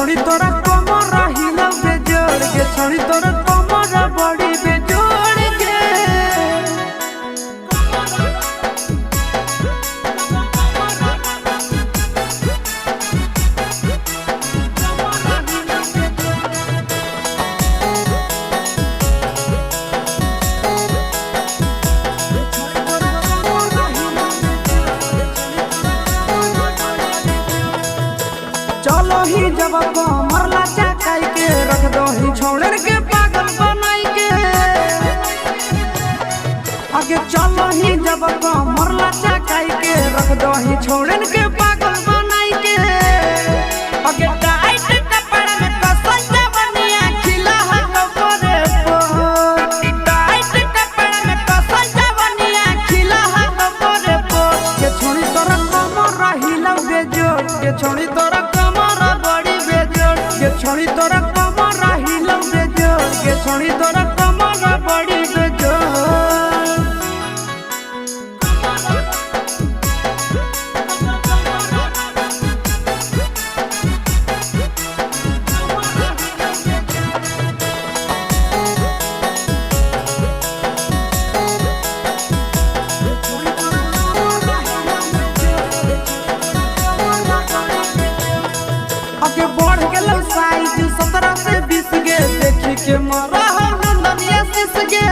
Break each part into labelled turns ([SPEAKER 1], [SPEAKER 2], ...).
[SPEAKER 1] छोड़ी तोरा कमर हिला बेजोड़ के छोड़ी तोरा कमर बड़ी बेजोड़ के चलो ही जब कमर लाचा काई के रख दो ही छोड़र के पागल बनाई के आगे चलो ही जब कमर लाचा काई के रख दो ही छोड़र के पागल बनाई के आगे टाइट कपड़ा में कसल जवनिया खिला है कपड़े पर टाइट कपड़ा में कसल जवनिया खिला है कपड़े पर के छोड़ी तोरा कमर हिला बेजोड़ के छोड़ी तोरा छोड़ी तोरा कमर हिला बेजोड़ के छोड़ी तोरा कमर बड़ी बेजोड़ आगे बढ़ गेल साइज 17 से 20 के देखी के मरा नंदनिया सिस के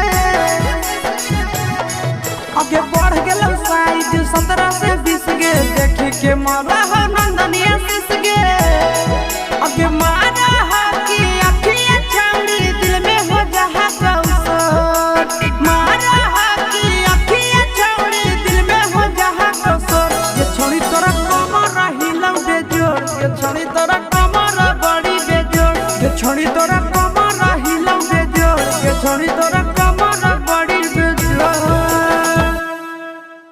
[SPEAKER 1] आगे बढ़ गेल साइज 17 से 20 के देखी के मरा नंदनिया सिस के आगे मारा हाकी अखियां छाड़ी दिल में हो जहा कौसर मारा हाकी अखियां छाड़ी दिल में हो जहा कौसर ये छोड़ी तोरा कमर हिला बेजोड़ ये छोड़ी तोरा छोड़ी तोरा कमर हिला बेजोड़ के छोड़ी तोरा